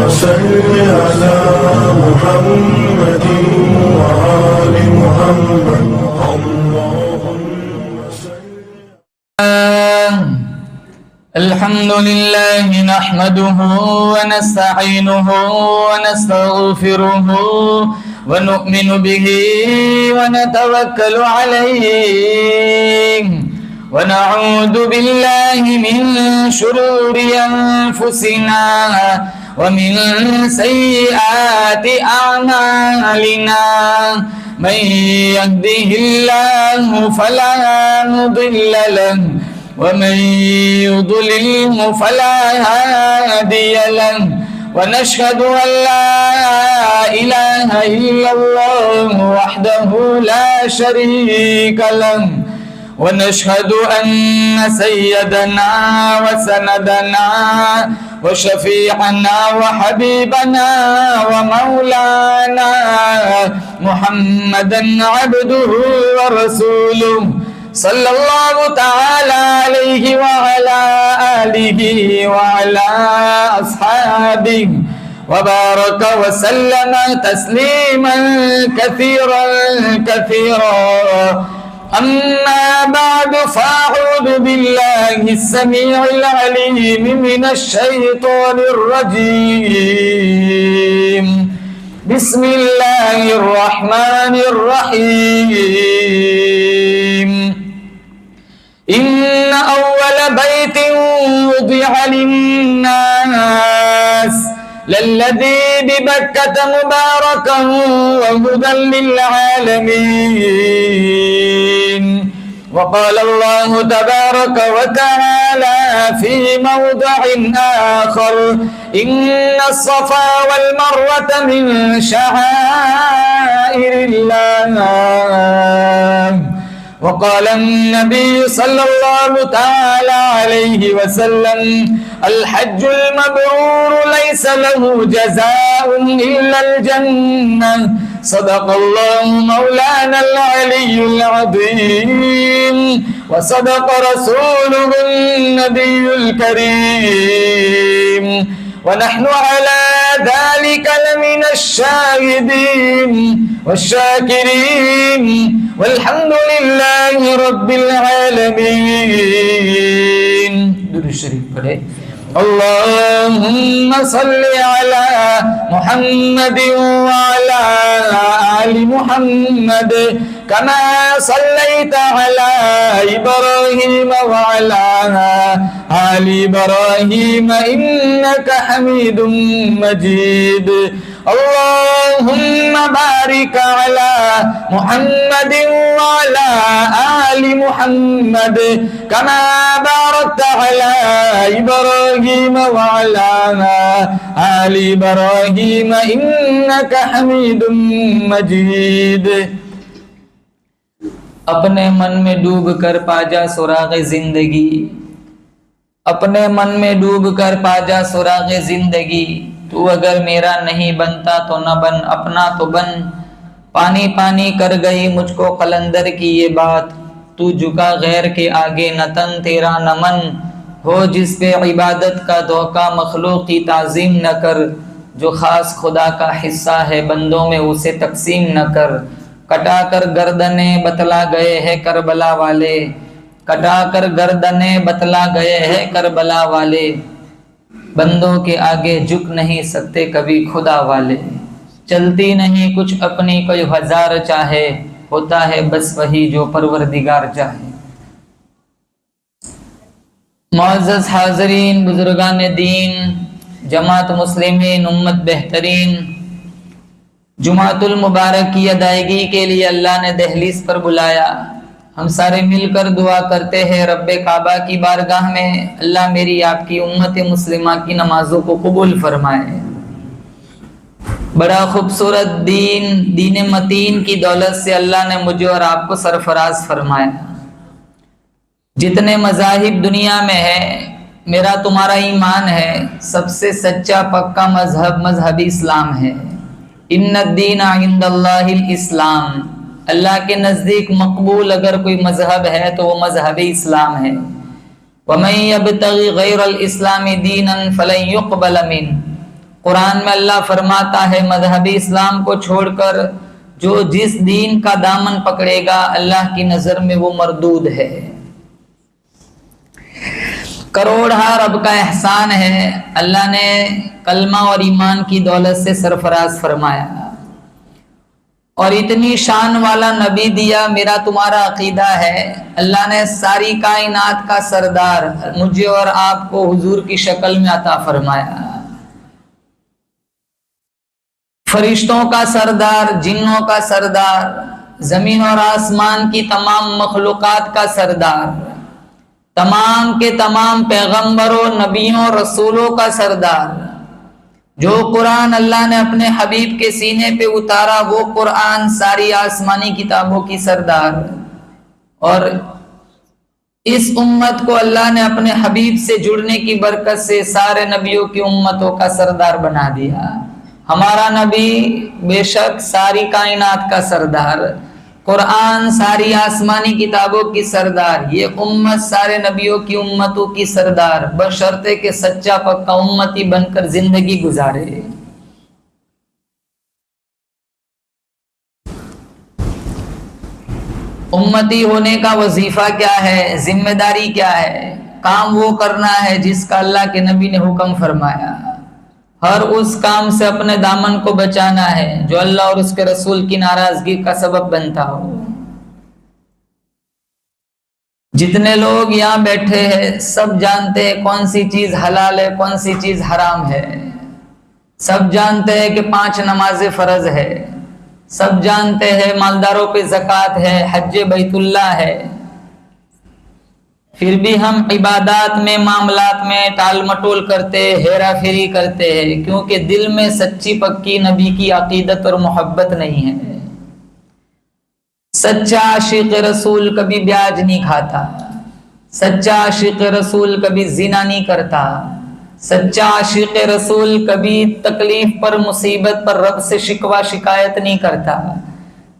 صل على محمد وآل محمد اللهم صل. الحمد لله نحمده ونستعينه ونستغفره ونؤمن به ونتوكل عليه ونعوذ بالله من شرور أنفسنا ومن سيئات أعمالنا من يهده الله فلا مضل له ومن يضلله فلا هادي له ونشهد أن لا إله إلا الله وحده لا شريك له ونشهد أن سيدنا وسندنا وشفيعنا وحبيبنا ومولانا محمدا عبده ورسوله صلى الله تعالى عليه وعلى آله وعلى أصحابه وبارك وسلم تسليما كثيرا أما بعد فأعوذ بالله السميع العليم من الشيطان الرجيم بسم الله الرحمن الرحيم إن أول بيت وضع للناس للذي ببكة مباركا وهدى للعالمين وقال الله تبارك وتعالى في موضع آخر إن الصفا والمروة من شعائر الله وقال النبي صلى الله تعالى عليه وسلم الحج المبرور ليس له جزاء إلا الجنة صدق الله مولانا العلي العظيم وصدق رسوله النبي الكريم ونحن على ذلك لمن الشاهدين والشاكرين والحمد لله رب العالمين. درود شریف پڑھے. اللهم صل على محمد وعلى آل محمد كما صليت على إبراهيم وعلى آل إبراهيم إنك حميد مجيد. اللهم بارك على محمد وعلى آل محمد كما باركت على إبراهيم وعلى آل إبراهيم إنك حميد مجيد. اپنے من میں ڈوب کر پاجا سراغ زندگی، اپنے من میں ڈوب کر پاجا سراغ زندگی. تو اگر میرا نہیں بنتا تو نہ بن، اپنا تو بن. پانی پانی کر گئی مجھ کو قلندر کی یہ بات، تو جھکا غیر کے آگے نہ تن تیرا نہ من. ہو جس پہ عبادت کا دھوکہ مخلوق کی تعظیم نہ کر، جو خاص خدا کا حصہ ہے بندوں میں اسے تقسیم نہ کر. کٹا کر گردنیں بتلا گئے ہیں کربلا والے، کٹا کر گردنیں بتلا گئے ہیں کربلا والے. بندوں کے آگے جھک نہیں سکتے کبھی خدا والے. چلتی نہیں کچھ اپنی کوئی ہزار چاہے، ہوتا ہے بس وہی جو پروردگار چاہے. معزز حاضرین، بزرگان دین، جماعت مسلمین، امت بہترین، جمعۃ المبارک کی ادائیگی کے لیے اللہ نے دہلیز پر بلایا. ہم سارے مل کر دعا کرتے ہیں رب کعبہ کی بارگاہ میں اللہ میری آپ کی امت مسلمہ کی نمازوں کو قبول فرمائے. بڑا خوبصورت دین متین کی دولت سے اللہ نے مجھے اور آپ کو سرفراز فرمایا. جتنے مذاہب دنیا میں ہے، میرا تمہارا ایمان ہے سب سے سچا پکا مذہب اسلام ہے. ان الدین عند اللہ الاسلام، اللہ کے نزدیک مقبول اگر کوئی مذہب ہے تو وہ مذہب اسلام ہے. وَمَن يَبْتَغِ غَيْرَ الْإِسْلَامِ دِينًا فَلَن يُقْبَلَ مِنْهُ، قرآن میں اللہ فرماتا ہے مذہبی اسلام کو چھوڑ کر جو جس دین کا دامن پکڑے گا اللہ کی نظر میں وہ مردود ہے۔ کروڑہا رب کا احسان ہے، اللہ نے کلمہ اور ایمان کی دولت سے سرفراز فرمایا اور اتنی شان والا نبی دیا۔ میرا تمہارا عقیدہ ہے اللہ نے ساری کائنات کا سردار مجھے اور آپ کو حضور کی شکل میں عطا فرمایا، فرشتوں کا سردار، جنوں کا سردار، زمین اور آسمان کی تمام مخلوقات کا سردار، تمام کے تمام پیغمبروں، نبیوں، رسولوں کا سردار۔ جو قرآن اللہ نے اپنے حبیب کے سینے پہ اتارا وہ قرآن ساری آسمانی کتابوں کی سردار، اور اس امت کو اللہ نے اپنے حبیب سے جڑنے کی برکت سے سارے نبیوں کی امتوں کا سردار بنا دیا۔ ہمارا نبی بے شک ساری کائنات کا سردار، قرآن ساری آسمانی کتابوں کی سردار، یہ امت سارے نبیوں کی امتوں کی سردار، بشرطے کہ سچا پکا امتی بن کر زندگی گزارے۔ امتی ہونے کا وظیفہ کیا ہے، ذمہ داری کیا ہے؟ کام وہ کرنا ہے جس کا اللہ کے نبی نے حکم فرمایا، ہر اس کام سے اپنے دامن کو بچانا ہے جو اللہ اور اس کے رسول کی ناراضگی کا سبب بنتا ہو۔ جتنے لوگ یہاں بیٹھے ہیں سب جانتے ہیں کون سی چیز حلال ہے، کون سی چیز حرام ہے، سب جانتے ہیں کہ 5 نمازیں فرض ہے، سب جانتے ہیں مالداروں پہ زکوٰۃ ہے، حج بیت اللہ ہے، پھر بھی ہم عبادات میں، معاملات میں ٹال مٹول کرتے، ہیرا پھیری کرتے ہیں، کیونکہ دل میں سچی پکی نبی کی عقیدت اور محبت نہیں ہے۔ سچا عاشق رسول کبھی بیاج نہیں کھاتا، سچا عاشق رسول کبھی زنا نہیں کرتا، سچا عاشق رسول کبھی تکلیف پر، مصیبت پر رب سے شکوہ شکایت نہیں کرتا،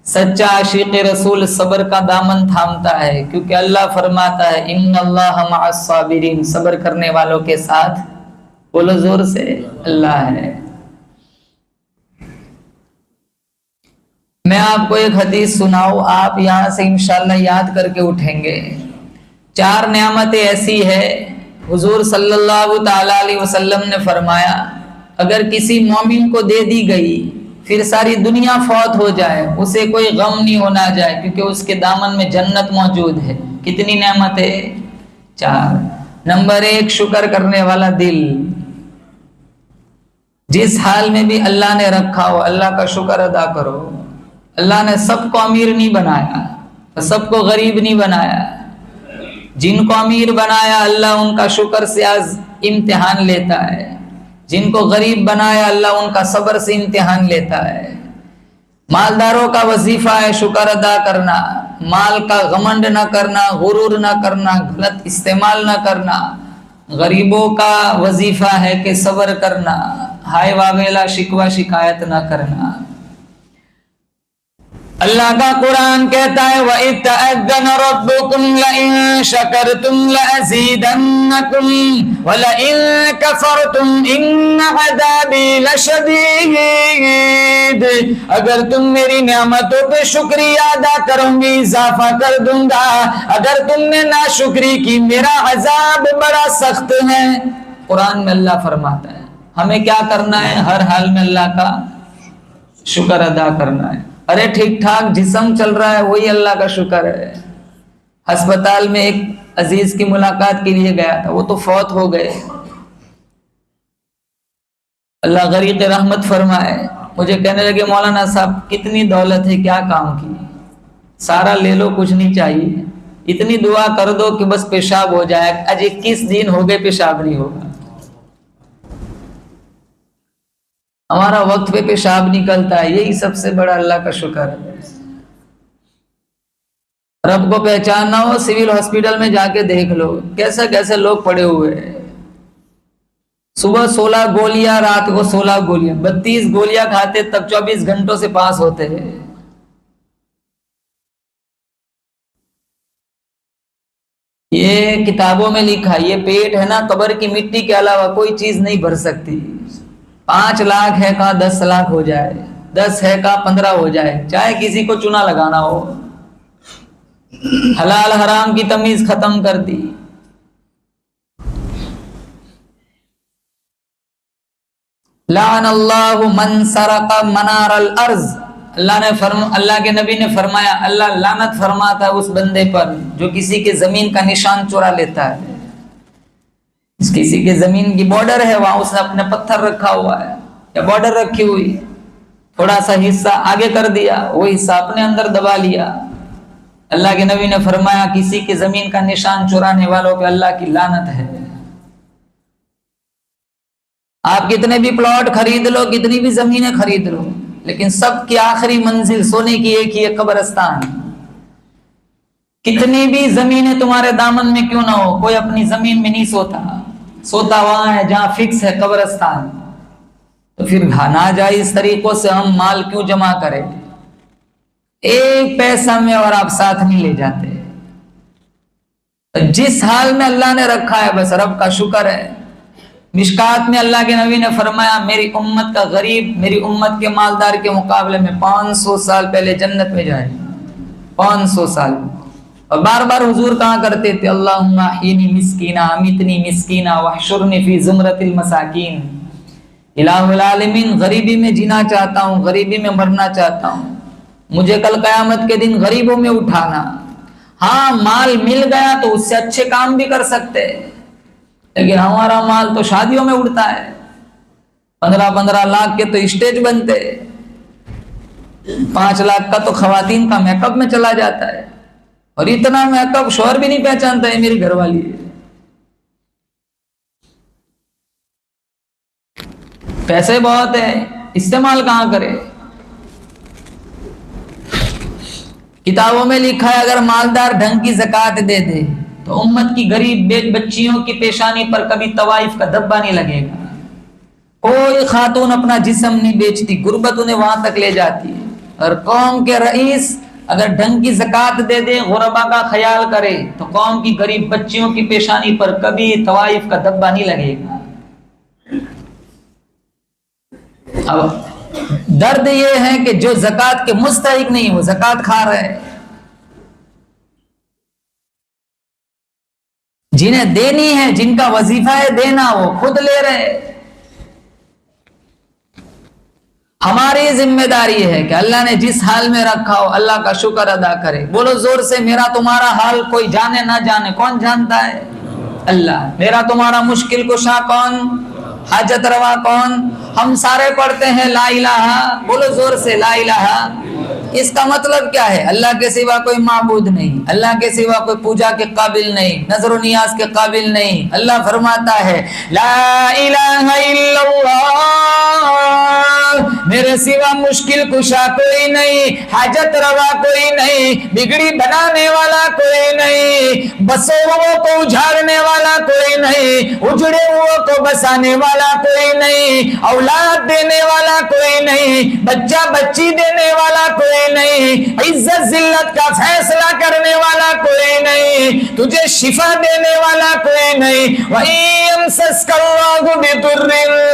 سچا عاشق رسول صبر کا دامن تھامتا ہے، کیونکہ اللہ فرماتا ہے ان اللہ مع الصابرین، صبر کرنے والوں کے ساتھ، بولو زور سے، اللہ ہے۔ میں آپ کو ایک حدیث سناؤں، آپ یہاں سے انشاءاللہ یاد کر کے اٹھیں گے۔ 4 نعمتیں ایسی ہے، حضور صلی اللہ تعالی علیہ وسلم نے فرمایا اگر کسی مومن کو دے دی گئی پھر ساری دنیا فوت ہو جائے اسے کوئی غم نہیں ہونا جائے، کیونکہ اس کے دامن میں جنت موجود ہے۔ کتنی نعمتیں؟ 4۔ نمبر 1 شکر کرنے والا دل، جس حال میں بھی اللہ نے رکھا ہو اللہ کا شکر ادا کرو۔ اللہ نے سب کو امیر نہیں بنایا، سب کو غریب نہیں بنایا، جن کو امیر بنایا اللہ ان کا شکر سے آج امتحان لیتا ہے، جن کو غریب بنایا اللہ ان کا صبر سے امتحان لیتا ہے۔ مالداروں کا وظیفہ ہے شکر ادا کرنا، مال کا غمنڈ نہ کرنا، غرور نہ کرنا، غلط استعمال نہ کرنا۔ غریبوں کا وظیفہ ہے کہ صبر کرنا، ہائے واویلا شکوہ شکایت نہ کرنا۔ اللہ کا قرآن کہتا ہے وَإِذْ تَأَذَّنَ رَبُّكُمْ لَئِن شَكَرْتُمْ لَأَزِيدَنَّكُمْ وَلَئِن كَفَرْتُمْ إِنَّ عَذَابِي لَشَدِيدٌ، اگر تم میری نعمتوں پہ شکریہ ادا کرو گی اضافہ کر دوں گا، اگر تم نے ناشکری کی میرا عذاب بڑا سخت ہے۔ قرآن میں اللہ فرماتا ہے ہمیں کیا کرنا ہے، ہر حال میں اللہ کا شکر ادا کرنا ہے۔ ارے ٹھیک ٹھاک جسم چل رہا ہے وہی اللہ کا شکر ہے۔ ہسپتال میں ایک عزیز کی ملاقات کے لیے گیا تھا، وہ تو فوت ہو گئے، اللہ غریق رحمت فرمائے۔ مجھے کہنے لگے مولانا صاحب کتنی دولت ہے، کیا کام کی، سارا لے لو کچھ نہیں چاہیے، اتنی دعا کر دو کہ بس پیشاب ہو جائے۔ آج 21 دن ہو گئے پیشاب نہیں ہوگا، ہمارا وقت پہ پیشاب نکلتا ہے، یہی سب سے بڑا اللہ کا شکر ہے۔ رب کو پہچاننا ہو سول ہاسپٹل میں جا کے دیکھ لو کیسے کیسے لوگ پڑے ہوئے ہیں، صبح 16 گولیاں، رات کو 16 گولیاں، 32 گولیاں کھاتے تب 24 گھنٹوں سے پاس ہوتے ہیں۔ یہ کتابوں میں لکھا، یہ پیٹ ہے نا قبر کی مٹی کے علاوہ کوئی چیز نہیں بھر سکتی، 5 لاکھ ہے کا 10 لاکھ ہو جائے، 10 ہے کا 15 ہو جائے، چاہے کسی کو چنا لگانا ہو، حلال حرام کی تمیز ختم کر دی۔ لعن اللہ من سرق منار الارض، اللہ کے نبی نے فرمایا اللہ لعنت فرماتا ہے اس بندے پر جو کسی کے زمین کا نشان چرا لیتا ہے۔ کسی کے زمین کی بارڈر ہے، وہاں اس نے اپنے پتھر رکھا ہوا ہے یا بارڈر رکھی ہوئی، تھوڑا سا حصہ آگے کر دیا، وہ حصہ اپنے اندر دبا لیا۔ اللہ کے نبی نے فرمایا کسی کے زمین کا نشان چرانے والوں پہ اللہ کی لعنت ہے۔ آپ کتنے بھی پلاٹ خرید لو، کتنی بھی زمینیں خرید لو، لیکن سب کی آخری منزل سونے کی ایک ہی ہے، قبرستان۔ کتنی بھی زمینیں تمہارے دامن میں کیوں نہ ہو، کوئی اپنی زمین میں نہیں سوتا، سوتا وہاں ہے جہاں فکس ہے، قبرستان۔ تو پھر ناجائز طریقوں سے ہم مال کیوں جمع کریں؟ ایک پیسہ میں اور آپ ساتھ نہیں لے جاتے۔ جس حال میں اللہ نے رکھا ہے بس رب کا شکر ہے۔ مشکات میں اللہ کے نبی نے فرمایا میری امت کا غریب میری امت کے مالدار کے مقابلے میں 500 سال پہلے جنت میں جائے، 500 سال۔ اور بار بار حضور کہاں کرتے تھے اللہم احیینی مسکینہ امیتنی مسکینہ واحشرنی فی زمرۃ المساکین۔ الہ العالمین غریبی میں جینا چاہتا ہوں، غریبی میں مرنا چاہتا ہوں، مجھے کل قیامت کے دن غریبوں میں اٹھانا۔ ہاں مال مل گیا تو اس سے اچھے کام بھی کر سکتے، لیکن ہمارا مال تو شادیوں میں اڑتا ہے، 15 لاکھ کے تو اسٹیج بنتے، 5 لاکھ کا تو خواتین کا میک اپ میں چلا جاتا ہے، اور اتنا میک اپ شوہر بھی نہیں پہچانتا ہے میری گھر والی ہے۔ پیسے بہت ہیں، استعمال کہاں کرے؟ کتابوں میں لکھا ہے اگر مالدار ڈھنگ کی زکوٰۃ دے دے تو امت کی غریب بچیوں کی پیشانی پر کبھی طوائف کا دھبا نہیں لگے گا۔ کوئی خاتون اپنا جسم نہیں بیچتی، غربت انہیں وہاں تک لے جاتی ہے۔ اور قوم کے رئیس اگر ڈھنگ کی زکوٰۃ دے دے، غربا کا خیال کرے، تو قوم کی غریب بچیوں کی پیشانی پر کبھی طوائف کا دھبا نہیں لگے گا۔ اب درد یہ ہے کہ جو زکوٰۃ کے مستحق نہیں وہ زکوٰۃ کھا رہے، جنہیں دینی ہے، جن کا وظیفہ ہے دینا، وہ خود لے رہے۔ ہماری ذمہ داری ہے کہ اللہ نے جس حال میں رکھا ہو اللہ کا شکر ادا کرے۔ بولو زور سے میرا تمہارا حال کوئی جانے نہ جانے، کون جانتا ہے؟ اللہ۔ میرا تمہارا مشکل کشا کون؟ حاجت روا کون؟ ہم سارے پڑھتے ہیں لا الہ، بولو زور سے لا الہ۔ اس کا مطلب کیا ہے؟ اللہ کے سوا کوئی معبود نہیں، اللہ کے سوا کوئی پوجا کے قابل نہیں، نظر و نیاز کے قابل نہیں۔ اللہ فرماتا ہے لا الہ الا اللہ، میرے سوا مشکل کشا کوئی نہیں، حاجت روا کوئی نہیں، بگڑی بنانے والا کوئی نہیں، بسے ہوئے کو اجھاڑنے والا کوئی نہیں، اجڑے ہوئے کو بسانے والا کوئی نہیں، اولاد دینے والا کوئی نہیں، بچہ بچی دینے والا کوئی نہیں، عزت ذلت کا فیصلہ کرنے والا کوئی نہیں، تجھے شفا دینے والا کوئی نہیں۔ وَإِن يَمْسَسْكَ اللَّهُ بِضُرٍّ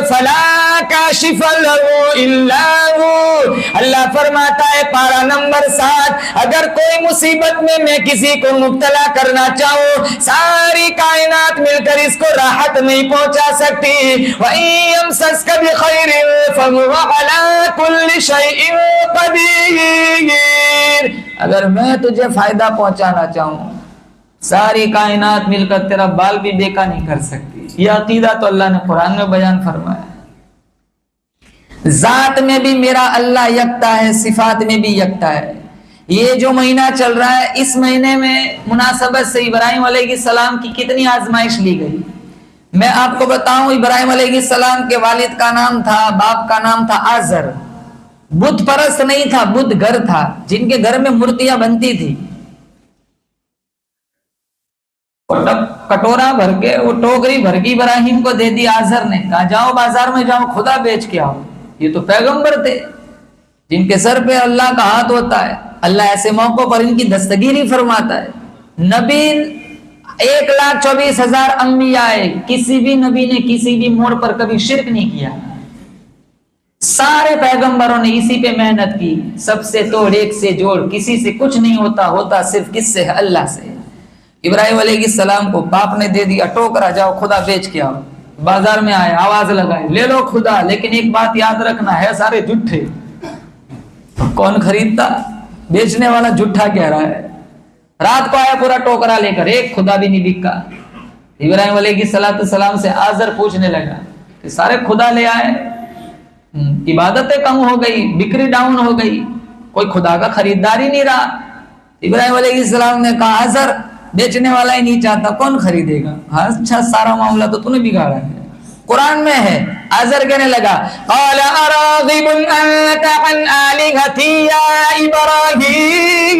فَلَا كَاشِفَ لَهُ إِلَّا هُوَ۔ اللہ فرماتا ہے پارہ نمبر 7، اگر کوئی مصیبت میں کسی کو مبتلا کرنا چاہوں، ساری کائنات مل کر اس کو راحت نہیں پہنچا سکتی۔ وَإِن يَمْسَسْكَ بِخَيْرٍ فَهُوَ عَلَى كُلِّ شَيْءٍ قدیر۔ اگر میں تجھے فائدہ پہنچانا چاہوں، ساری کائنات مل کر تیرا بال بھی بیکا نہیں کر سکتی۔ یہ عقیدہ تو اللہ نے قرآن میں بیان فرمایا ہے۔ ذات میں بھی میرا اللہ یکتا ہے، صفات میں بھی یکتا ہے۔ یہ جو مہینہ چل رہا ہے، اس مہینے میں مناسبت سے ابراہیم علیہ السلام کی کتنی آزمائش لی گئی۔ میں آپ کو بتاؤں ابراہیم علیہ السلام کے والد کا نام تھا، باپ کا نام تھا آزر۔ بت پرست نہیں تھا، بت گھر تھا، جن کے گھر میں مورتیاں بنتی تھی۔ کٹورا بھر کے وہ ٹوکری بھر کے ابراہیم کو دے دی آزر نے، کہا جاؤ بازار میں جاؤ خدا بیچ کے آؤ۔ یہ تو پیغمبر تھے جن کے سر پہ اللہ کا ہاتھ ہوتا ہے، اللہ ایسے موقعوں پر ان کی دستگیری فرماتا ہے۔ نبی 1,24,000 انبیاء آئے، کسی بھی نبی نے کسی بھی موڑ پر کبھی شرک نہیں کیا۔ سارے پیغمبروں نے اسی پہ محنت کی، سب سے توڑ ایک سے جوڑ، کسی سے کچھ نہیں ہوتا، ہوتا صرف کس سے ہے؟ اللہ سے۔ ابراہیم علیہ السلام کو باپ نے دے دیا ٹوکرا، جاؤ خدا بیچ کے آؤ، بازار میں آئے آواز لگائے لے لو خدا، لیکن ایک بات یاد رکھنا ہے سارے جھوٹے، کون خریدتا؟ بیچنے والا جھوٹا کہہ رہا ہے۔ رات کو آیا پورا ٹوکرا لے کر، ایک خدا بھی نہیں بکا۔ ابراہیم علیہ السلام سے آزر پوچھنے لگا کہ سارے خدا لے آئے، عبادتیں کم ہو گئی، بکری ڈاؤن ہو گئی، کوئی خدا کا خریدار ہی نہیں رہا۔ ابراہیم علیہ السلام نے کہا آزر بیچنے والا ہی نہیں چاہتا، کون خریدے گا؟ اچھا سارا معاملہ تو نے بگاڑا ہے۔ قرآن میں ہے، آزر کہنے لگا قال اراغب انت عن الہتی یا ابراہیم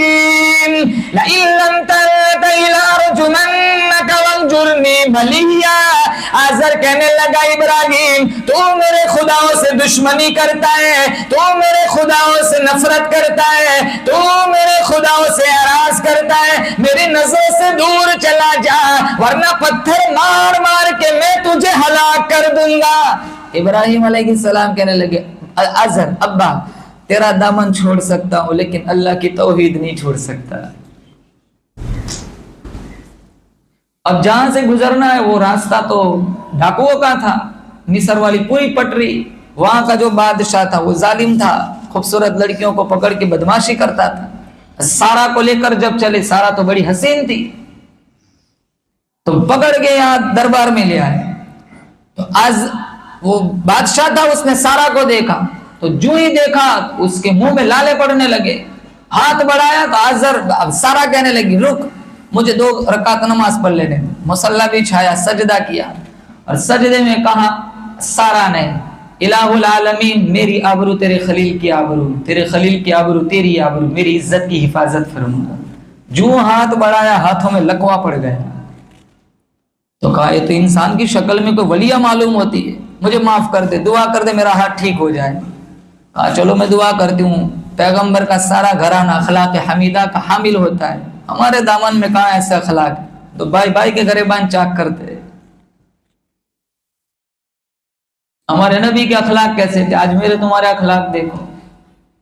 لئن لم تنتهِ لارجمنک واہجرنی ملیا۔ آزر کہنے لگا ابراہیم تو میرے خداؤں سے دشمنی کرتا ہے، تو میرے خداؤں سے نفرت کرتا ہے، تو میرے خداؤں سے اعراض کرتا ہے، میری نظر سے دور چلا جا ورنہ پتھر مار مار کے میں تجھے ہلاک کر دوں گا۔ ابراہیم علیہ السلام کہنے لگے آزر ابا تیرا دامن چھوڑ سکتا ہوں لیکن اللہ کی توحید نہیں چھوڑ سکتا۔ اب جہاں سے گزرنا ہے وہ راستہ تو ڈاکوؤں کا تھا، مصر والی پوری پٹری، وہاں کا جو بادشاہ تھا وہ ظالم تھا، خوبصورت لڑکیوں کو پکڑ کے بدماشی کرتا تھا۔ سارا کو لے کر جب چلے، سارا تو بڑی حسین تھی، تو پکڑ کے یہاں دربار میں لے آئے۔ تو آج وہ بادشاہ تھا، اس نے سارا کو دیکھا، تو جو ہی دیکھا اس کے منہ میں لالے پڑنے لگے، ہاتھ بڑھایا تو آزر سارا کہنے لگی رک مجھے 2 رکعت نماز پڑھ لینے دے۔ مصلی بچھایا، سجدہ کیا، اور سجدے میں کہا سارا نے الہ العالمین میری آبرو تیرے خلیل کی آبرو، تیرے خلیل کی آبرو تیری آبرو، میری عزت کی حفاظت فرما۔ جو ہاتھ بڑھایا ہاتھوں میں لکوا پڑ گیا، تو کہا یہ تو انسان کی شکل میں کوئی ولیہ معلوم ہوتی ہے، مجھے معاف کر دے، دعا کر دے میرا ہاتھ ٹھیک ہو جائے۔ کہا چلو میں دعا کرتی ہوں۔ پیغمبر کا سارا گھرانہ اخلاق حمیدہ کا حامل ہوتا ہے، ہمارے دامن میں کہاں ایسے اخلاق ہے؟ تو بھائی بھائی کے گریبان چاک کرتے۔ ہمارے نبی کے اخلاق کیسے تھے؟ آج میرے تمہارے اخلاق دیکھو،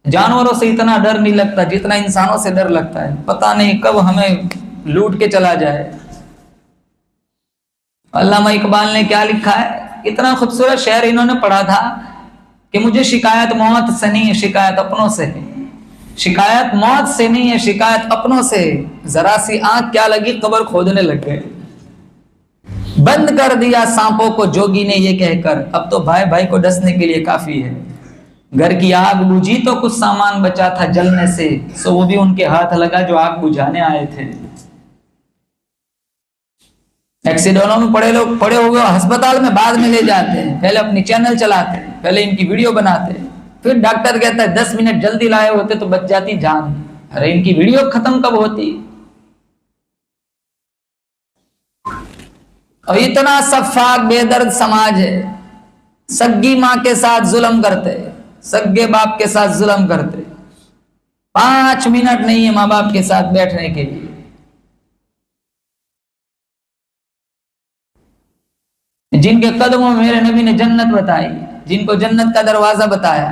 جانوروں سے اتنا ڈر نہیں لگتا جتنا انسانوں سے ڈر لگتا ہے، پتہ نہیں کب ہمیں لوٹ کے چلا جائے۔ علامہ اقبال نے کیا لکھا ہے، اتنا خوبصورت شعر انہوں نے پڑھا تھا کہ مجھے شکایت موت سے نہیں ہے، شکایت اپنوں سے ہے، شکایت موت سے نہیں ہے، شکایت اپنوں سے ہے۔ ذرا سی آنکھ کیا لگی قبر کھودنے لگ گئے، بند کر دیا سانپوں کو جوگی نے یہ کہہ کر اب تو بھائی بھائی کو ڈسنے کے لیے کافی ہے۔ گھر کی آگ بجھی تو کچھ سامان بچا تھا جلنے سے، سو وہ بھی ان کے ہاتھ لگا جو آگ بجھانے آئے تھے۔ ایکسیڈنٹوں میں پڑے ہوئے ہسپتال میں بعد میں لے جاتے ہیں، پہلے اپنی چینل چلاتے ہیں، پہلے ان کی ویڈیو بناتے ہیں، پھر ڈاکٹر کہتا ہے 10 منٹ جلدی لائے ہوتے تو بچ جاتی جان۔ ارے ان کی ویڈیو ختم کب ہوتی؟ اور اتنا سفاک بے درد سماج ہے، سگی ماں کے ساتھ ظلم کرتے، سگے باپ کے ساتھ ظلم کرتے، 5 منٹ نہیں ہے ماں باپ کے ساتھ بیٹھنے کے لیے۔ جن کے قدموں میں میرے نبی نے جنت بتائی، جن کو جنت کا دروازہ بتایا،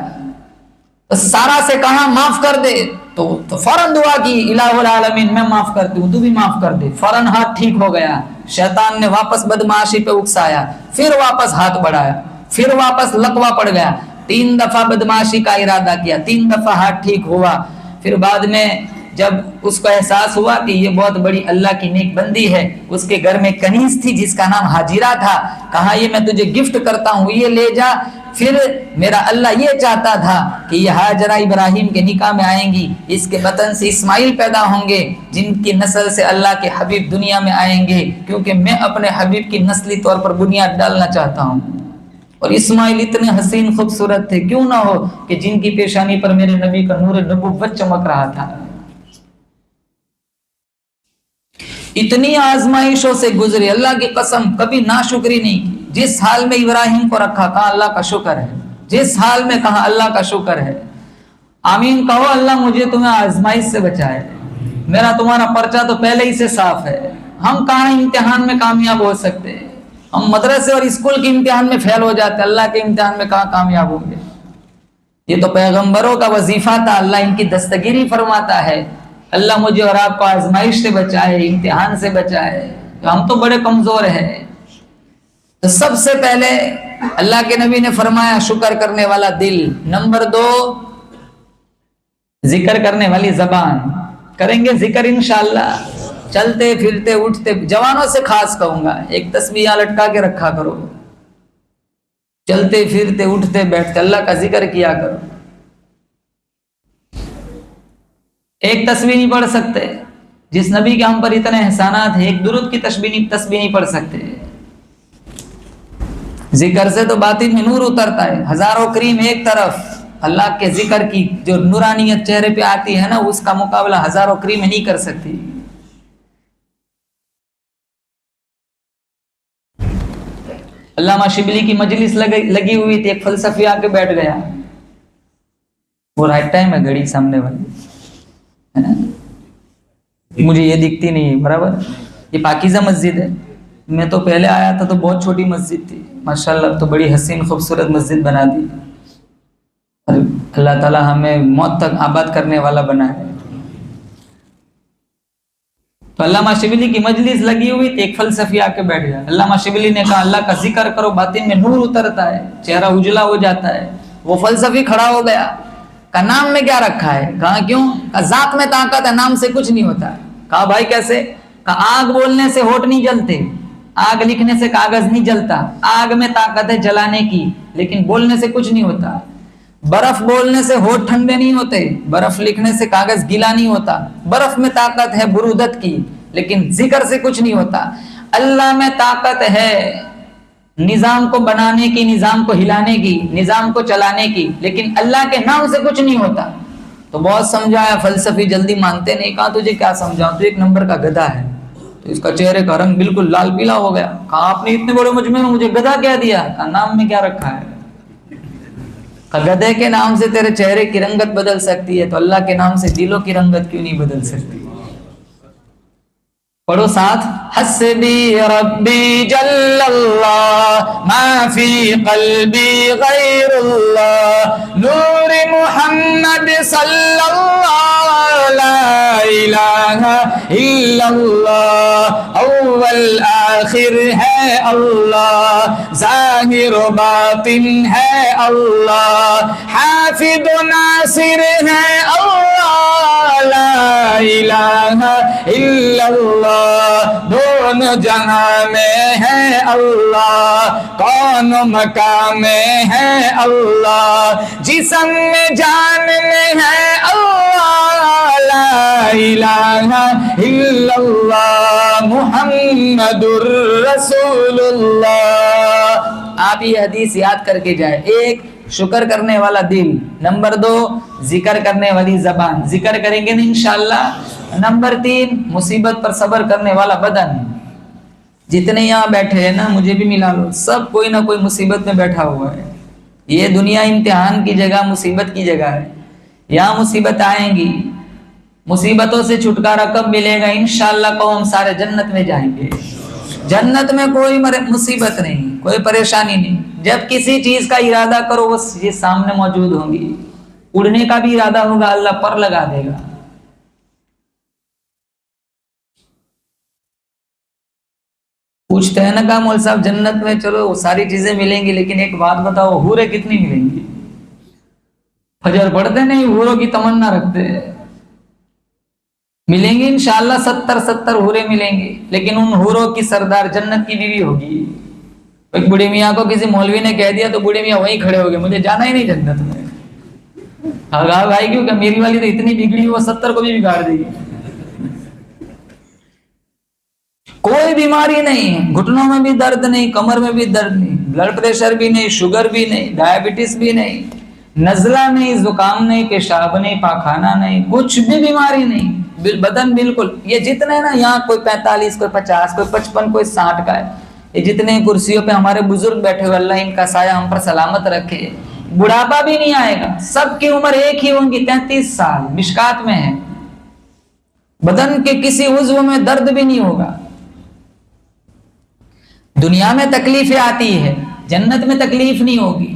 تو سارا سے کہا معاف کر دے، تو فوراً دعا کی الہ العالمین میں معاف کرتی ہوں تو بھی معاف کر دے، فوراً ہاتھ ٹھیک ہو گیا۔ شیطان نے واپس بدمعاشی پہ اکسایا، پھر واپس ہاتھ بڑھایا، پھر واپس لقوہ پڑ گیا، 3 دفعہ بدمعاشی کا ارادہ کیا، 3 دفعہ ہاتھ ٹھیک ہوا۔ پھر بعد میں جب اس کو احساس ہوا کہ یہ بہت بڑی اللہ کی نیک بندی ہے، اس کے گھر میں کنیز تھی جس کا نام حاجرہ تھا، کہا یہ میں تجھے گفٹ کرتا ہوں، یہ لے جا۔ پھر میرا اللہ یہ چاہتا تھا کہ یہ حاجرہ ابراہیم کے نکاح میں آئیں گی، اس کے بطن سے اسماعیل پیدا ہوں گے جن کی نسل سے اللہ کے حبیب دنیا میں آئیں گے، کیونکہ میں اپنے حبیب کی نسلی طور پر بنیاد ڈالنا چاہتا ہوں۔ اور اسماعیل اتنے حسین خوبصورت تھے، کیوں نہ ہو کہ جن کی پیشانی پر میرے نبی کا نور نبوت چمک رہا تھا۔ اتنی آزمائشوں سے گزرے، اللہ کی قسم کبھی ناشکری نہیں کی۔ جس حال میں ابراہیم کو رکھا کہا اللہ کا شکر ہے، جس حال میں کہا اللہ کا شکر ہے۔ آمین کہو، اللہ مجھے تمہیں آزمائش سے بچائے، میرا تمہارا پرچہ تو پہلے ہی سے صاف ہے، ہم کہاں امتحان میں کامیاب ہو سکتے، ہم مدرسے اور اسکول کے امتحان میں فیل ہو جاتے، اللہ کے امتحان میں کہاں کامیاب ہوں گے۔ یہ تو پیغمبروں کا وظیفہ تھا، اللہ ان کی دستگیری فرماتا ہے۔ اللہ مجھے اور آپ کو آزمائش سے بچائے، امتحان سے بچائے، تو ہم تو بڑے کمزور ہیں۔ تو سب سے پہلے اللہ کے نبی نے فرمایا شکر کرنے والا دل، نمبر 2 ذکر کرنے والی زبان۔ کریں گے ذکر انشاءاللہ، چلتے پھرتے اٹھتے، جوانوں سے خاص کہوں گا ایک تسبیح لٹکا کے رکھا کرو، چلتے پھرتے اٹھتے بیٹھتے اللہ کا ذکر کیا کرو۔ ایک تسبیح نہیں پڑھ سکتے، جس نبی کے ہم پر اتنے احسانات ہیں، ایک درود کی تسبیح نہیں پڑھ سکتے۔ ذکر سے تو باطن میں نور اترتا ہے، ہزاروں کریم ایک طرف، اللہ کے ذکر کی جو نورانیت چہرے پہ آتی ہے نا، اس کا مقابلہ ہزاروں کریم نہیں کر سکتی۔ علامہ شبلی کی مجلس لگی ہوئی تھی، ایک فلسفی آ کے بیٹھ گیا، وہ رائٹ ٹائم ہے گھڑی سامنے والی ہے نا، مجھے یہ دکھتی نہیں ہے برابر، یہ پاکیزہ مسجد ہے، میں تو پہلے آیا تھا تو بہت چھوٹی مسجد تھی، ماشاءاللہ اب تو بڑی حسین خوبصورت مسجد بنا دی، اور اللہ تعالی ہمیں موت تک آباد کرنے والا بنا ہے۔ تو علامہ شبلی کی مجلس لگی ہوئی تھی، ایک فلسفی آ کے بیٹھ گیا۔ علامہ شبلی نے کہا اللہ کا ذکر کرو، باطن میں نور اترتا ہے، چہرہ اجلا ہو جاتا ہے۔ وہ فلسفی کھڑا ہو گیا، کہا نام میں کیا رکھا ہے؟ کہا کیوں؟ کہا ذات میں طاقت ہے، نام سے کچھ نہیں ہوتا۔ کہا بھائی کیسے؟ کہا آگ بولنے سے ہونٹ نہیں جلتے، آگ لکھنے سے کاغذ نہیں جلتا، آگ میں طاقت ہے جلانے کی، لیکن بولنے سے کچھ نہیں ہوتا۔ برف بولنے سے ہونٹ ٹھنڈے نہیں ہوتے، برف لکھنے سے کاغذ گیلا نہیں ہوتا۔ برف میں طاقت ہے برودت کی، لیکن ذکر سے کچھ نہیں ہوتا۔ اللہ میں طاقت ہے نظام کو بنانے کی، نظام کو ہلانے کی، نظام کو چلانے کی، لیکن اللہ کے نام سے کچھ نہیں ہوتا۔ تو بہت سمجھایا، فلسفی جلدی مانتے نہیں۔ کہا تجھے کیا سمجھاؤں، تو ایک نمبر کا گدھا ہے۔ تو اس کا چہرے کا رنگ بالکل لال پیلا ہو گیا۔ کہا آپ نے اتنے بڑے مجمع میں مجھے گدھا کیا دیا؟ کہا نام میں کیا رکھا ہے؟ گدھے کے نام سے تیرے چہرے کی رنگت بدل سکتی ہے، تو اللہ کے نام سے دلوں کی رنگت کیوں نہیں بدل سکتی؟ پڑھو ساتھ، حسبی ربی جل اللہ ما فی قلبی غیر اللہ نور محمد صلی اللہ لا الہ الا اللہ اول آخر ہے اللہ ظاہر و باطن ہے اللہ حافظ و ناصر ہے اللہ لا الہ الا اللہ دونوں جہاں میں ہے اللہ کون مقام میں ہے اللہ جسم میں جان میں ہے اللہ لا الہ الا اللہ محمد الرسول اللہ۔ آپ یہ حدیث یاد کر کے جائے، ایک شکر کرنے والا دل، نمبر 2 ذکر کرنے والی زبان، ذکر کریں گے نا انشاءاللہ۔ نمبر 3 مصیبت پر صبر کرنے والا بدن۔ جتنے یہاں بیٹھے ہیں نا، مجھے بھی ملا لو، سب کوئی نہ کوئی مصیبت میں بیٹھا ہوا ہے۔ یہ دنیا امتحان کی جگہ، مصیبت کی جگہ ہے، یہاں مصیبت آئیں گی۔ مصیبتوں سے چھٹکارا کب ملے گا؟ انشاءاللہ قوم سارے جنت میں جائیں گے۔ جنت میں کوئی مصیبت نہیں، کوئی پریشانی نہیں۔ جب کسی چیز کا ارادہ کرو وہ چیز سامنے موجود ہوں گی۔ اڑنے کا بھی ارادہ ہوگا، اللہ پر لگا دے گا۔ پوچھتے ہیں نا کہ مول صاحب جنت میں چلو وہ ساری چیزیں ملیں گی، لیکن ایک بات بتاؤ، حوریں کتنی ملیں گی؟ فجر پڑھتے نہیں، حوروں کی تمنا رکھتے ہیں۔ ملیں گی انشاءاللہ 70 حوریں ملیں گی، لیکن ان حوروں کی سردار جنت کی بیوی ہوگی۔ ایک بوڑھے میاں کو کسی مولوی نے کہہ دیا تو بوڑھے میاں وہیں کھڑے ہو گئے، مجھے جانا ہی نہیں جنت میں۔ ہاں بھائی کیوں کہ میری والی تو اتنی بگڑی وہ 70 کو بھی بگاڑ دے گی۔ کوئی بیماری نہیں، گھٹنوں میں بھی درد نہیں، کمر میں بھی درد نہیں، بلڈ پریشر بھی نہیں، شوگر بھی نہیں، ڈائبٹیز بھی نہیں، نزلہ نہیں، زکام نہیں، پیشاب نہیں، پاخانہ نہیں، کچھ بھی بیماری نہیں، بدن بالکل۔ یہ جتنے نا یہاں کوئی 45 کوئی 50 کوئی 55 کوئی 60 کا ہے، یہ جتنے کرسیوں پہ ہمارے بزرگ بیٹھے ہوئے، اللہ ان کا سایہ ہم پر سلامت رکھے۔ بڑھاپا بھی نہیں آئے گا، سب کی عمر ایک ہی ہوں گی، 33 سال مشکات میں ہے۔ بدن کے کسی عضو میں درد بھی نہیں ہوگا۔ دنیا میں تکلیفیں آتی ہے، جنت میں تکلیف نہیں ہوگی۔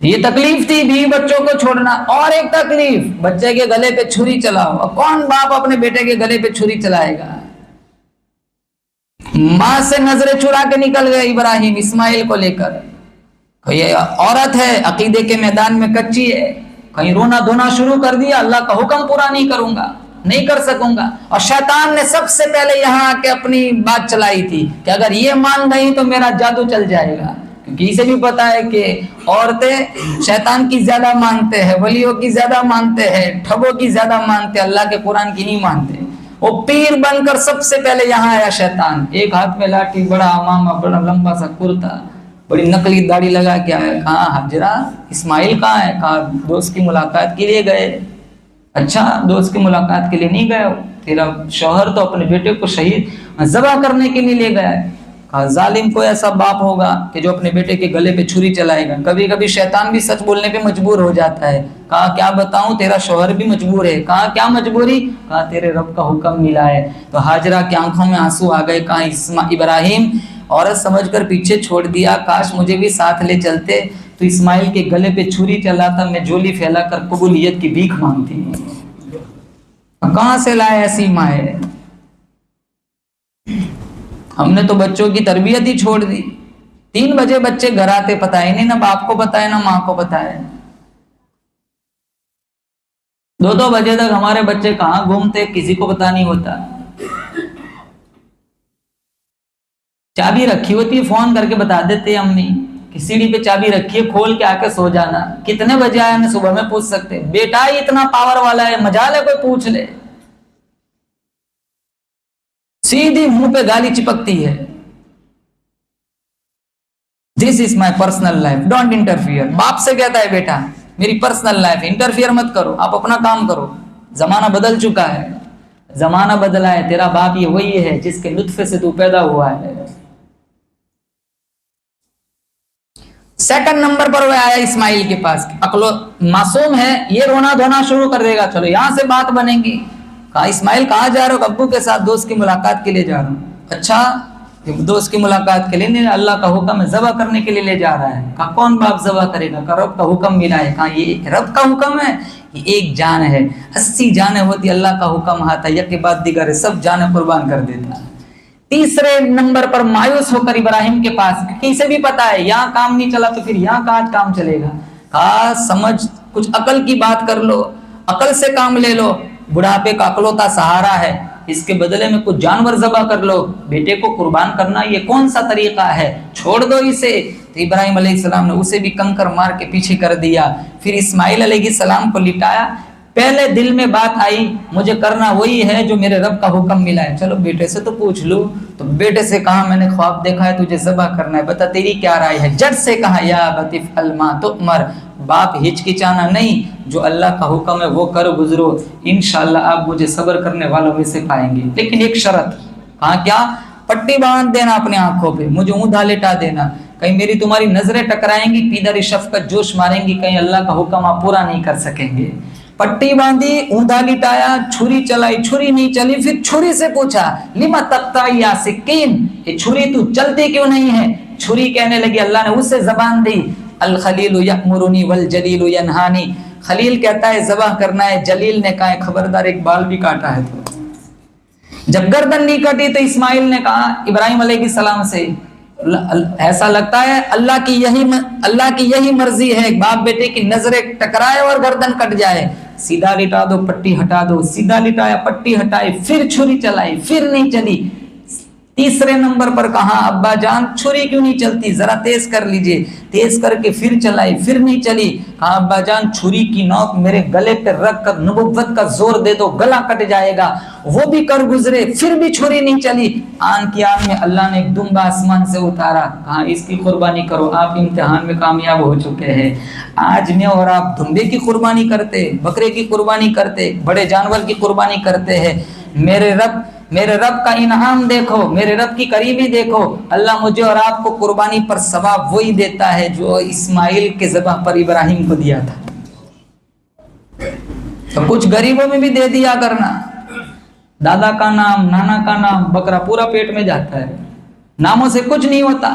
یہ تکلیف تھی بیوی بچوں کو چھوڑنا. اور ایک تکلیف, بچے کے گلے پہ چھری چلاؤ. اب کون باپ اپنے بیٹے کے گلے پہ چھری چلائے گا؟ ماں سے نظریں چرا کے نکل گئے ابراہیم اسماعیل کو لے کر. یہ عورت ہے, عقیدے کے میدان میں کچی ہے, کہیں رونا دھونا شروع کر دیا, اللہ کا حکم پورا نہیں کروں گا, نہیں کر سکوں گا. اور شیطان نے سب سے پہلے یہاں آ کے اپنی بات چلائی تھی کہ اگر یہ مان گئی تو میرا جادو چل جائے گا. کیونکہ اسے بھی پتا ہے کہ عورتیں شیطان کی زیادہ مانتے ہیں, ولیوں کی زیادہ مانتے ہیں, ٹھگوں کی زیادہ مانتے ہیں, اللہ کے قرآن کی نہیں مانتے. وہ پیر بن کر سب سے پہلے یہاں آیا شیطان, ایک ہاتھ میں لاٹھی, بڑا امامہ, بڑا لمبا سا کرتا, بڑی نقلی داڑھی لگا کے آیا. کہاں حجرہ, اسماعیل کہاں ہے؟ کہا دوست کی ملاقات کے لیے گئے. اچھا, دوست کی ملاقات کے لیے نہیں گئے ہو, تیرا شوہر تو اپنے بیٹے کو شہید ذبح کرنے کے لیے لے گیا ہے. کہا ظالم کوئی ایسا باپ ہوگا کہ جو اپنے بیٹے کے گلے پہ چھری چلائے گا. کبھی کبھی شیطان بھی سچ بولنے پہ مجبور ہو جاتا ہے. کہا کیا بتاؤں, تیرا شوہر بھی مجبور ہے. کہا کیا مجبوری؟ کہا تیرے رب کا حکم ملا ہے. تو ہاجرہ کی آنکھوں میں آنسو آ گئے. کہا ابراہیم عورت سمجھ کر پیچھے چھوڑ دیا, کاش مجھے بھی ساتھ لے چلتے تو اسماعیل کے گلے پہ چھری چلاتا, میں جولی پھیلا کر قبولیت کی بھیک مانگتی. کہاں سے لائے ایسی مائیں؟ ہم نے تو بچوں کی تربیت ہی چھوڑ دی. 3 بجے بچے گھر آتے, پتا ہی نہیں, نہ باپ کو پتا ہے نہ ماں کو پتا ہے. 2 بجے تک ہمارے بچے کہاں گھومتے کسی کو پتا نہیں ہوتا. چابی رکھی ہوتی ہے, فون کر کے بتا دیتے امی کہ سیڑھی پہ چابی رکھی ہے, کھول کے آ کے سو جانا. کتنے بجے آئے ہمیں صبح میں پوچھ سکتے. بیٹا ہی اتنا پاور والا ہے, مجال ہے کوئی پوچھ لے. سیدھی منہ پہ گالی چپکتی ہے. This is my personal life, don't interfere. باپ سے کہتا ہے بیٹا میری پرسنل لائف, انٹرفیئر مت کرو, آپ اپنا کام کرو. زمانہ بدل چکا ہے, زمانہ بدلا ہے. تیرا باپ یہ وہی ہے جس کے نطفے سے تو پیدا ہوا ہے. سیکنڈ نمبر پر وہ آیا اسماعیل کے پاس. معصوم ہے, یہ رونا دھونا شروع کر دے گا, چلو یہاں سے بات بنے گی. کہا اسماعیل کہاں جا رہے ہو؟ ابو کے ساتھ دوست کی ملاقات کے لیے جا رہا ہوں. اچھا, دوست کی ملاقات کے لیے نہیں, اللہ کا حکم ہے ذبح کرنے کے لیے لے جا رہا ہے. کہا کون باپ ذبح کرے گا؟ کہا رب کا حکم ملا ہے. کہا یہ رب کا حکم ہے, یہ ایک جان ہے, 80 جانیں ہوتی, اللہ کا حکم آتا ہے یک کے بعد دیگر ہے, سب جانیں قربان کر دیتا ہے. تیسرے نمبر پر مایوس ہو کر ابراہیم کے پاس, کسی بھی پتا ہے یہاں کام نہیں چلا تو پھر یہاں کہاں کام چلے گا. کہا سمجھ, کچھ عقل کی بات کر لو, عقل سے کام لے لو. بڑھاپے کا اکلوتا سہارا ہے, اس کے بدلے میں کچھ جانور ذبح کر لو. بیٹے کو قربان کرنا یہ کون سا طریقہ ہے, چھوڑ دو اسے. تو ابراہیم علیہ السلام نے اسے بھی کنکر مار کے پیچھے کر دیا. پھر اسماعیل علیہ السلام کو لٹایا. پہلے دل میں بات آئی مجھے کرنا وہی ہے جو میرے رب کا حکم ملا ہے, چلو بیٹے سے تو پوچھ لوں. تو بیٹے سے کہا میں نے خواب دیکھا ہے تجھے ذبح کرنا ہے, بتا تیری کیا رائے ہے. جٹ سے کہا یا ابت افعل ما تؤمر, باپ ہچکچانا نہیں, جو اللہ کا حکم ہے وہ کرو گزرو, انشاءاللہ آپ مجھے صبر کرنے والوں میں سے پائیں گے. لیکن ایک شرط. کہا کیا؟ پٹی باندھ دینا اپنے آنکھوں پہ, مجھے اوندا لٹا دینا, کہیں میری تمہاری نظریں ٹکرائیں گی, پیدر شفقت جوش ماریں گی, کہیں اللہ کا حکم آپ پورا نہیں کر سکیں گے. پٹی باندھی, اوندا لٹایا, چھری چلائی, چھری نہیں چلی. پھر چھری سے پوچھا لما تقطعی یا سکین, یہ چھری تو چلتی کیوں نہیں ہے؟ چھری کہنے لگی, اللہ نے اسے زبان دی. الخلیل یأمرنی والجلیل ینہانی, خلیل کہتا ہے ذبح کرنا ہے, جلیل نے کہا ہے خبردار ایک بال بھی کاٹا ہے. تو جب گردن نہیں کٹی تو اسماعیل نے کہا ابراہیم علیہ السلام سے, ایسا لگتا ہے اللہ کی یہی مرضی ہے, باپ بیٹے کی نظریں ٹکرائے اور گردن کٹ جائے. سیدھا لٹا دو, پٹی ہٹا دو. سیدھا لٹایا, پٹی ہٹائی, پھر چھری چلائی, پھر نہیں چلی. تیسرے نمبر پر کہا ابا جان چھری کیوں نہیں چلتی, ذرا تیز کر لیجئے. تیز کر کے پھر چلائی, پھر نہیں چلی. کہا ابا جان چھری کی نوک میرے گلے پہ رکھ کر نبوت کا زور دے دو, گلا کٹ جائے گا. وہ بھی کر گزرے, پھر بھی چھری نہیں چلی. آن کی آن میں اللہ نے ایک دمبا آسمان سے اتارا. کہا اس کی قربانی کرو, آپ امتحان میں کامیاب ہو چکے ہیں. آج میں اور آپ دمبے کی قربانی کرتے, بکرے کی قربانی کرتے, بڑے جانور کی قربانی کرتے ہیں. میرے رب کا انعام دیکھو, میرے رب کی قریبی دیکھو. اللہ مجھے اور آپ کو قربانی پر ثواب وہی دیتا ہے جو اسماعیل کے ذبح پر ابراہیم کو دیا تھا. تو کچھ غریبوں میں بھی دے دیا کرنا. دادا کا نام, نانا کا نام, بکرا پورا پیٹ میں جاتا ہے, ناموں سے کچھ نہیں ہوتا.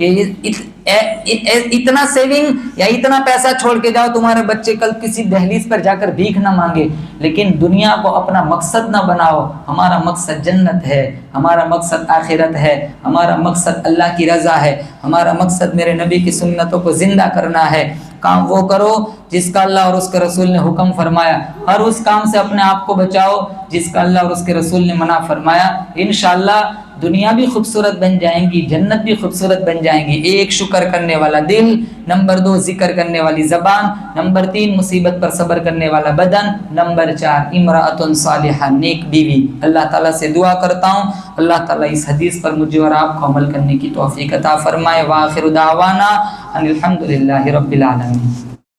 کہ اتنا سیونگ یا اتنا پیسہ چھوڑ کے جاؤ تمہارے بچے کل کسی دہلیز پر جا کر بھیک نہ مانگے، لیکن دنیا کو اپنا مقصد نہ بناؤ. ہمارا مقصد جنت ہے، ہمارا مقصد آخرت ہے، ہمارا مقصد اللہ کی رضا ہے، ہمارا مقصد میرے نبی کی سنتوں کو زندہ کرنا ہے. کام وہ کرو جس کا اللہ اور اس کے رسول نے حکم فرمایا، ہر اس کام سے اپنے آپ کو بچاؤ جس کا اللہ اور اس کے رسول نے منع فرمایا. انشاءاللہ دنیا بھی خوبصورت بن جائیں گی، جنت بھی خوبصورت بن جائیں گی. ایک، شکر کرنے والا دل، نمبر 2 ذکر کرنے والی زبان، نمبر 3 مصیبت پر صبر کرنے والا بدن، نمبر 4 امرأۃ صالحہ نیک بیوی. اللہ تعالیٰ سے دعا کرتا ہوں اللہ تعالیٰ اس حدیث پر مجھے اور آپ کو عمل کرنے کی توفیق عطا فرمائے. وآخر دعوانا ان الحمد للہ رب العالمین.